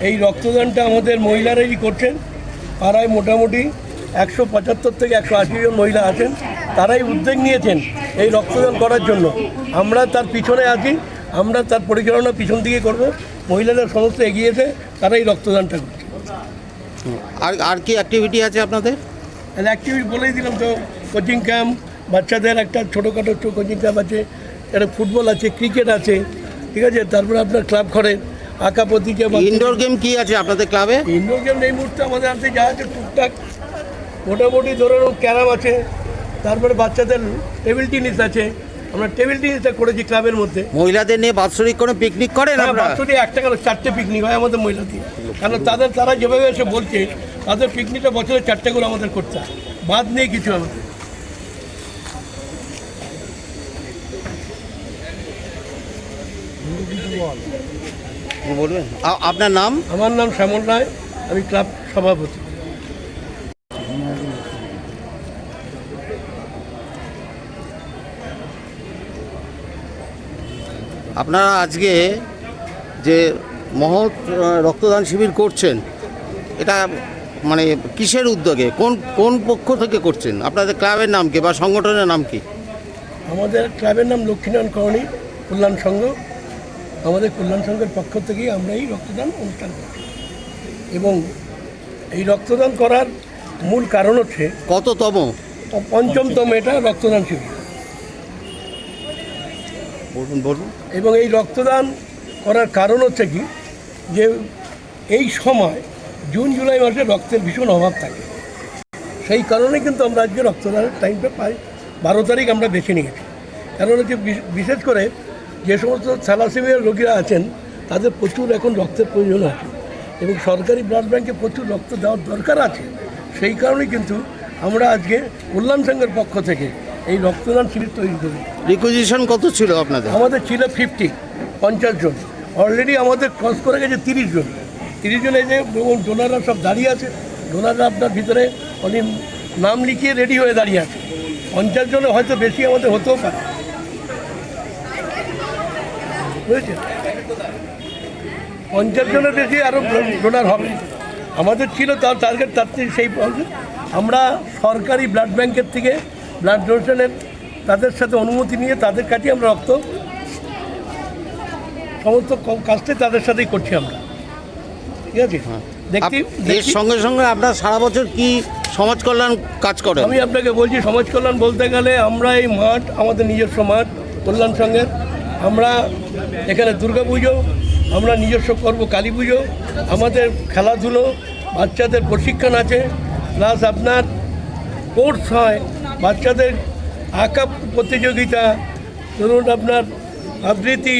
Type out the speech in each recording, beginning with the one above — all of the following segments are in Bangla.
এই রক্তদানটা আমাদের মহিলারাই করছেন। পাড়ায় মোটামুটি 175 থেকে 180 জন মহিলা আছেন, তারাই উদ্যোগ নিয়েছেন এই রক্তদান করার জন্য। আমরা তার পিছনে আছি, আমরা তার পরিচালনা পিছন দিকে করব। মহিলারা সমস্ত এগিয়েছে, তারাই রক্তদানটা করছে। আর কি অ্যাক্টিভিটি আছে আপনাদের? অ্যাক্টিভিটি বলেই দিলাম তো, কোচিং ক্যাম্প, বাচ্চাদের একটা ছোটোখাটো কোচিং ক্যাম্প আছে, একটা ফুটবল আছে, ক্রিকেট আছে, ঠিক আছে। তারপরে আপনার ক্লাব ঘরে আঁকা প্রতিকে। ইনডোর গেম কি আছে আপনাদের ক্লাবে? ইনডোর গেম এই মুহূর্তে আমাদের হাতে যা আছে টুকটাক মোটামুটি ধরুন ক্যারাম আছে, তারপরে বাচ্চাদের টেবিল টেনিস আছে। আমরা টেবিল টেনিসটা করেছি ক্লাবের মধ্যে। মহিলাদের নিয়ে বাৎসরিক কোনো পিকনিক করেন? বাৎসরিক একটা কেন 4টে পিকনিক হয় আমাদের মহিলাদের, কারণ তারা যেভাবে এসে বলছে তাদের পিকনিকটা বছরে 4টে করে আমাদের করতে হয়, বাদ নেই কিছু আমাদের। বলবেন আপনার নাম? আমার নাম শ্যামল রায়, আমি ক্লাব সভাপতি। আপনারা আজকে যে মহৎ রক্তদান শিবির করছেন, এটা মানে কিসের উদ্যোগে, কোন পক্ষ থেকে করছেন? আপনাদের ক্লাবের নাম কি বা সংগঠনের নাম কি? আমাদের ক্লাবের নাম লক্ষ্মীনারায়ণ কলোনি কল্যাণ সংঘ। আমাদের কল্যাণ সংঘের পক্ষ থেকেই আমরা এই রক্তদান অনুষ্ঠান করছি, এবং এই রক্তদান করার মূল কারণ হচ্ছে কততম? ৫ম এটা রক্তদান শিবির। বলুন। এবং এই রক্তদান করার কারণ হচ্ছে কি, যে এই সময় জুন জুলাই মাসে রক্তের ভীষণ অভাব থাকে। সেই কারণে কিন্তু আমরা আজকে রক্তদানের টাইমটা পাই 12 তারিখ আমরা বেছে নিয়েছি। কারণ হচ্ছে বিশেষ করে যে সমস্ত থ্যালাসেমিয়ার রোগীরা আছেন, তাদের প্রচুর এখন রক্তের প্রয়োজন আছে, এবং সরকারি ব্লাড ব্যাঙ্কে প্রচুর রক্ত দেওয়ার দরকার আছে। সেই কারণেই কিন্তু আমরা আজকে কল্যাণ সংঘের পক্ষ থেকে এই রক্তদান শিবির তৈরি করি। রিকুইজিশন কত ছিল আপনাদের? আমাদের ছিল 50 জন। অলরেডি আমাদের ক্রস করে গেছে 30 জন। 30 জনে যে ডোনাররা সব দাঁড়িয়ে আছে, ডোনাররা আপনার ভিতরে অনেক নাম লিখিয়ে রেডি হয়ে দাঁড়িয়ে আছে। 50 জনে হয়তো বেশি আমাদের হতেও পারে, বুঝেছে? 50 জনের বেশি আরও ডোনার হবে। আমাদের ছিল তার টার্গেট, তার থেকে সেই আমরা সরকারি ব্লাড ব্যাঙ্কের থেকে ব্লাড ডোনেশনের তাদের সাথে অনুমতি নিয়ে তাদের কাছেই আমরা রক্ত সমস্ত কাজটাই তাদের সাথেই করছি আমরা, ঠিক আছে। এর সঙ্গে সঙ্গে আপনার সারা বছর কি সমাজ কল্যাণ কাজ করেন? আমি আপনাকে বলছি, সমাজ কল্যাণ বলতে গেলে আমরা এই মাঠ আমাদের নিজস্ব মাঠ কল্যাণ সংঘের। আমরা এখানে দুর্গা পুজো আমরা নিজস্ব করব, কালী পুজো, আমাদের খেলাধুলো, বাচ্চাদের প্রশিক্ষণ আছে, প্লাস আপনার কোর্স হয়, বাচ্চাদের আঁকা প্রতিযোগিতা, ধরুন আপনার আবৃত্তি,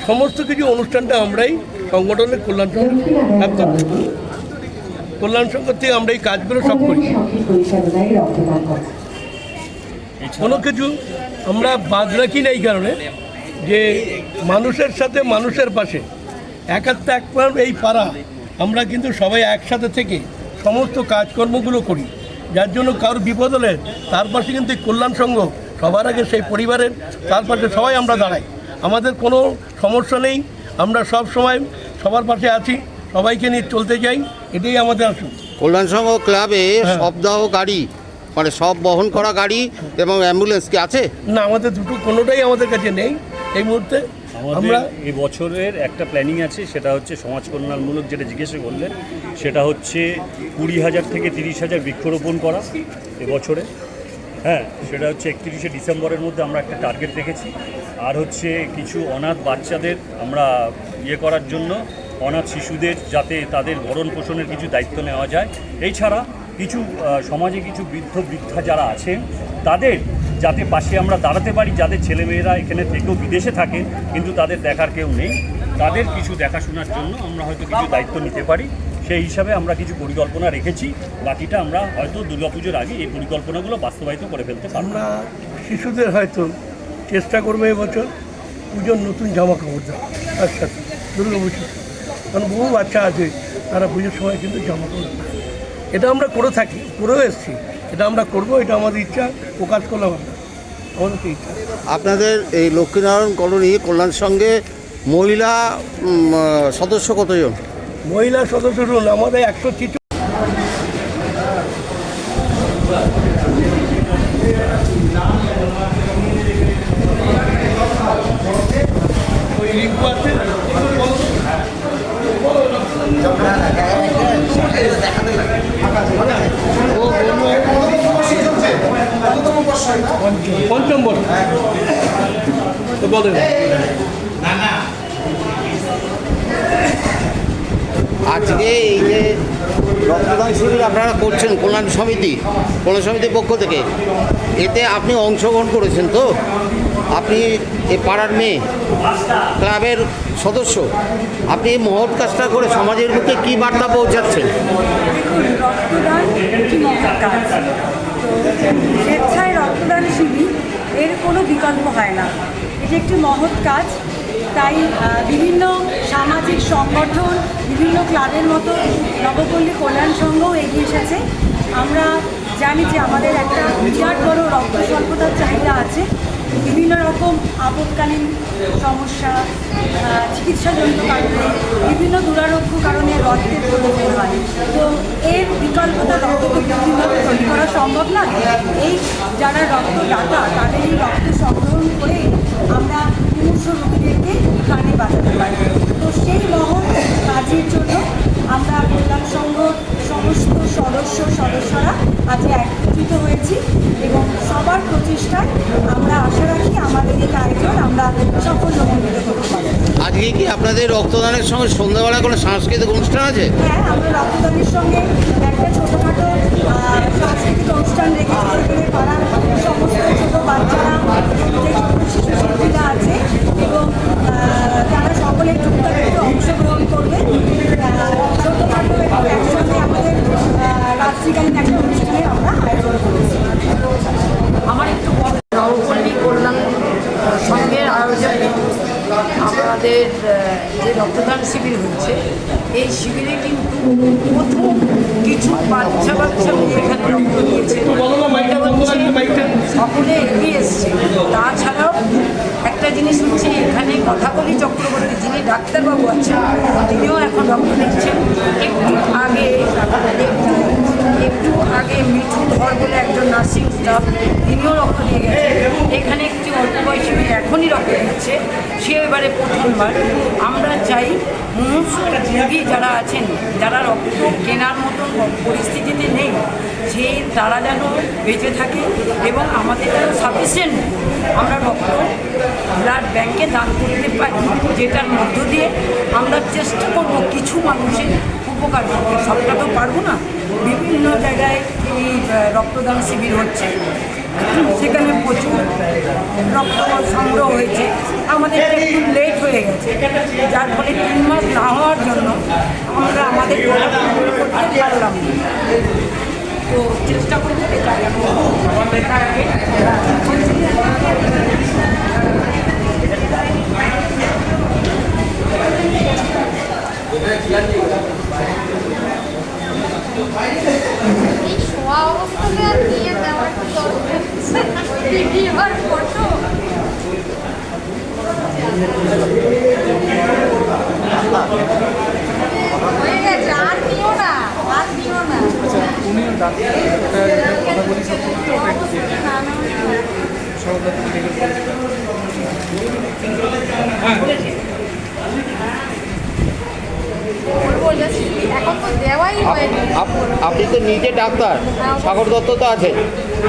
সমস্ত কিছু অনুষ্ঠানটা আমরাই সংগঠনের কল্যাণ সংঘ থেকে আমরা এই কাজগুলো সব করি। কোনো কিছু আমরা বাদ রাখি না, এই কারণে যে মানুষের সাথে মানুষের পাশে একাত্তা এই পাড়া আমরা কিন্তু সবাই একসাথে থেকে সমস্ত কাজকর্মগুলো করি। যার জন্য কারোর বিপদ হলে তার পাশে কিন্তু কল্যাণ সংঘ সবার আগে সেই পরিবারের তার পাশে সবাই আমরা দাঁড়াই। আমাদের কোনো সমস্যা নেই, আমরা সব সময় সবার পাশে আছি, সবাইকে নিয়ে চলতে চাই, এটাই আমাদের আসুন। কল্যাণ সংঘ ক্লাবে শবদাহ গাড়ি, মানে সব বহন করা গাড়ি এবং অ্যাম্বুলেন্স কি আছে? না, আমাদের দুটো কোনোটাই আমাদের কাছে নেই এই মুহূর্তে। আমরা এই বছরের একটা প্ল্যানিং আছে, সেটা হচ্ছে সমাজ কল্যাণমূলক, যেটা জিজ্ঞেস করলেন, সেটা হচ্ছে 20,000 থেকে 30,000 বৃক্ষরোপণ করা এবছরে। হ্যাঁ, সেটা হচ্ছে 31শে ডিসেম্বরের মধ্যে আমরা একটা টার্গেট রেখেছি। আর হচ্ছে কিছু অনাথ বাচ্চাদের আমরা করার জন্য, অনাথ শিশুদের যাতে তাদের ভরণ পোষণের কিছু দায়িত্ব নেওয়া যায়। এছাড়া কিছু সমাজে কিছু বৃদ্ধা যারা আছেন তাদের যাতে পাশে আমরা দাঁড়াতে পারি, যাদের ছেলেমেয়েরা এখানে থেকেও বিদেশে থাকে কিন্তু তাদের দেখার কেউ নেই, তাদের কিছু দেখাশোনার জন্য আমরা হয়তো কিছু দায়িত্ব নিতে পারি। সেই হিসাবে আমরা কিছু পরিকল্পনা রেখেছি, বাকিটা আমরা হয়তো দুর্গাপুজোর আগে এই পরিকল্পনাগুলো বাস্তবায়িত করে ফেলতে পারব। আমরা শিশুদের হয়তো চেষ্টা করবো এবছর পুজোর নতুন জামা কাপড় দেওয়া, তার সাথে দুর্গাপুজো, কারণ বহু বাচ্চা আছে তারা পুজোর সময় কিন্তু জামা কাপড় পায়। এটা আমরা করেও এসেছি, এটা আমরা করবো, এটা আমাদের ইচ্ছা, প্রকাশ করলাম আমাদের ইচ্ছা। আপনাদের এই লক্ষ্মীনারায়ণ কলোনি কল্যাণ সংঘে মহিলা সদস্য কতজন? মহিলা সদস্য শুনুন, আমাদের 100 ওই রিঙ্কু আছে। পঞ্চম বর্ষ তো বলেন। আজকে এই যে রক্তদান শিবির আপনারা করছেন কল্যাণ সমিতির পক্ষ থেকে, এতে আপনি অংশগ্রহণ করেছেন তো? আপনি এই পাড়ার মেয়ে, ক্লাবের সদস্য, আপনি এই মহৎ কাজটা করে সমাজের বুকে কী বার্তা পৌঁছাচ্ছেন? দেখুন, রক্তদান একটি মহৎ কাজ। তো স্বেচ্ছায় রক্তদান শিবির এর কোনো বিকল্প হয় না, এটি একটি মহৎ কাজ। তাই বিভিন্ন সামাজিক সংগঠন, বিভিন্ন ক্লাবের মতো নবপল্লী কল্যাণ সংঘও এগিয়ে এসেছে। আমরা জানি যে আমাদের একটা বিরাট বড় রক্ত স্বল্পতার চাহিদা আছে। বিভিন্ন রকম আপৎকালীন সমস্যা, চিকিৎসাজনিত কারণে, বিভিন্ন দুরারোগ্য কারণে রক্তের প্রয়োজন হয়। তো এর বিকল্পতা রক্তকে কৃত্রিমভাবে তৈরি করা সম্ভব নয়। এই যারা রক্তদাতা তাদের এই রক্ত সংগ্রহণ করে আমরা মুমূর্ষ রোগীদেরকে প্রাণে বাঁচাতে পারি। তো সেই মহৎ কাজের জন্য আমরা কল্যাণ সংঘ সমস্ত সদস্যরা আজ একত্রিত হয়েছি এবং সবার প্রচেষ্টায় আমরা আশা রাখি আমাদের এই আয়োজন আমরা সাফল্যমণ্ডিত করতে পারি। আজকে কি আপনাদের রক্তদানের সঙ্গে সন্ধ্যাবেলা কোনো সাংস্কৃতিক অনুষ্ঠান আছে? হ্যাঁ, আমরা রক্তদানের সঙ্গে একটা ছোটোখাটো সাংস্কৃতিক অনুষ্ঠান রেখেছি, যেখানে পাড়ার সমস্ত ছোটো বাচ্চারা, যে ছোটো শিশু শিল্পীরা আছে এবং তারা সকলে টুকটাক একটু অংশগ্রহণ করবে। ছোটোখাটো একটু একসঙ্গে আমাদের রাত্রিকালীন একটা অনুষ্ঠানের আমরা আয়োজন করেছি। আমার একটু নবপল্লী কল্যাণ সংঘের আয়োজনে আমাদের যে রক্তদান শিবির হচ্ছে, এই শিবিরে কিন্তু প্রথম কিছু বাচ্চা এখানে রক্ত দিয়েছে, সকলে এগিয়ে এসছে। তাছাড়াও একটা জিনিস হচ্ছে, এখানে কথাকলি চক্রবর্তী যিনি ডাক্তারবাবু আছেন, তিনিও এখন রক্ত দিচ্ছেন। একটু আগে মিঠু ধর বলে একজন নার্সিং স্টাফ, তিনিও রক্ত দিয়ে গেছেন। এখানে একটি অল্প বয়সী মেয়ে এখনই রক্ত দিচ্ছে, সে এবারে প্রথমবার। আমরা চাই মুমূর্ষ রোগী যারা আছেন, যারা রক্ত কেনার মতন পরিস্থিতিতে নেই, তারা যেন বেঁচে থাকে এবং আমাদের যেন সাফিসিয়েন্ট আমরা রক্ত ব্লাড ব্যাংকে দান করতে পারি, যেটার মধ্য দিয়ে আমরা চেষ্টা করব কিছু মানুষের উপকার করতে। সবটা তো পারবো না। বিভিন্ন জায়গায় এই রক্তদান শিবির হচ্ছে, সেখানে প্রচুর রক্ত সংগ্রহ হয়েছে। আমাদের একটু লেট হয়ে গেছে, যার ফলে 3 মাস না হওয়ার জন্য আমরা আমাদের করতে পারলাম না। তো চেষ্টা করবো তার আগে এই শোয়া অবস্থাতে আর নিয়ে দেওয়ার কি দরকার? এবার ফটো হয়ে গেছে, আর নিও না। কথা বলি সব এখন তো দেওয়াই হয়নি। আপনি তো নিজে ডাক্তার, সাগর দত্ত তো আছেন,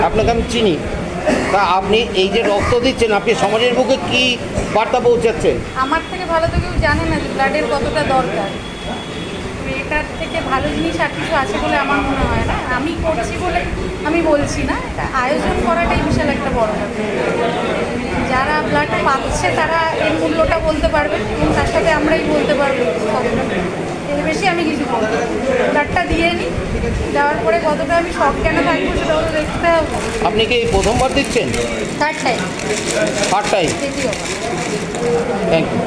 আপনাকে আমি চিনি। তা আপনি এই যে রক্ত দিচ্ছেন, আপনি সমাজের বুকে কি বার্তা পৌঁছাচ্ছেন? আমার থেকে ভালো তো কেউ জানে না যে ব্লাডের কতটা দরকার। এটার থেকে ভালো জিনিস আর কিছু আছে বলে আমার মনে হয় না। আমি করছি বলে আমি বলছি না, এটা আয়োজন করাটাই বিশাল একটা বড় ব্যাপার। যারা ব্লাড পাচ্ছে তারা এর মূল্যটা বলতে পারবে এবং তার সাথে আমরাই বলতে পারবো সবটা। এর বেশি আমি কিছু বলবো। ব্লাডটা দিয়ে নিই, দেওয়ার পরে কতটা আমি সব কেন থাকবো সেটাও তো দেখতে হবে। আপনি কি প্রথমবার দিচ্ছেন? Third time. দ্বিতীয়বার। Thank you.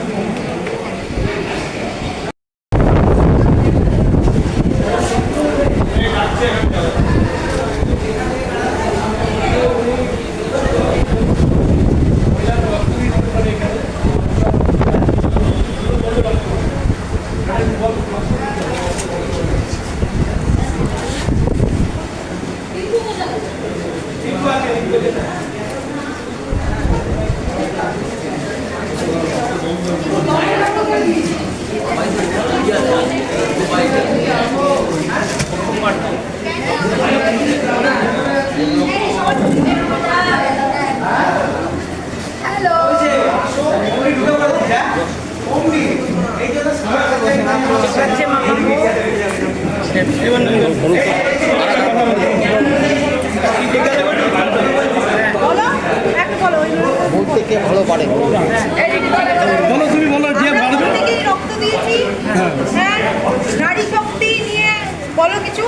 বলো তুমি বলো যে পারবে। থেকেই রক্ত দিয়েছি। হ্যাঁ, নারী শক্তি নিয়ে বলো কিছু।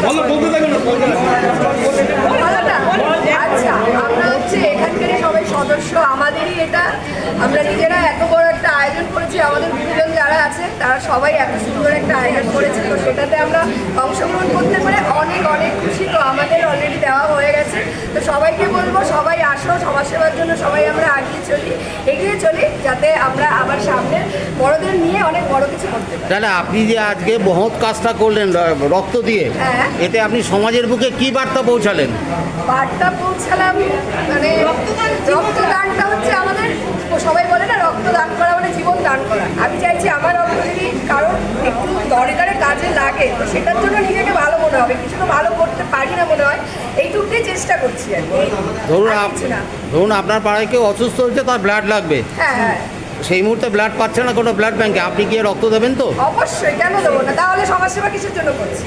বলো, বলতে থাকো না, বলতে থাকো। আচ্ছা, আমরা হচ্ছে এখানকারই সবাই সদস্য, আমাদেরই এটা। আমরা নিজেরা এত বড় একটা আয়োজন করেছি, আমাদের গুরুজন যারা আছে তারা সবাই এত সুন্দর একটা আয়োজন করেছে, তো সেটাতে আমরা অংশগ্রহণ করতে পারে অনেক অনেক খুশি। তো আমাদের অলরেডি দেওয়া হয়ে গেছে, তো সবাইকে বলবো সবাই আসো, সমাজসেবার জন্য সবাই আমরা এগিয়ে চলি যাতে আমরা আবার সামনে বড়দের নিয়ে অনেক বড় কিছু করতে পারি। তাহলে আপনি যে আজকে মহৎ কাজটা করলেন রক্ত দিয়ে, হ্যাঁ। এতে আপনি সমাজের বুকে কি বার্তা পৌঁছালেন? বার্তা পৌঁছালাম মানে রক্তদানটা হচ্ছে আমাদের, সবাই বলে না রক্তদান করা মানে জীবন দান করা। আমি চাইছি আমার রক্ত যদি কারোর একটু দরকারে কাজে লাগে, তো সেটার জন্য নিজেকে ভালো মনে হবে, কিছু তো ভালো করতে পারি না মনে হয়, এইটুকুই চেষ্টা করছি আর কি। ধরুন আর কিছু না। ধরুন আপনার পাড়ায় কেউ অসুস্থ হচ্ছে, তার ব্লাড লাগবে, হ্যাঁ হ্যাঁ, সেই মুহূর্তে ব্লাড পাচ্ছে না কোনো ব্লাড ব্যাংকে, আপনি গিয়ে রক্ত দেবেন তো? অবশ্যই, কেন দেবো না? তাহলে সমাজসেবা কিসের জন্য করছি,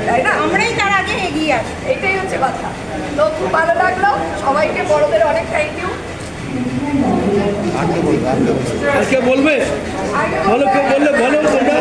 তাই না? আমরাই তার আগে এগিয়ে আসি। এটাই হচ্ছে কথা। তো খুব ভালো লাগলো, সবাইকে বড়দের অনেক থ্যাংক ইউ। আর কে বলবে? আর কে বলবে? বলো, কেউ বললে বলো তোমরা।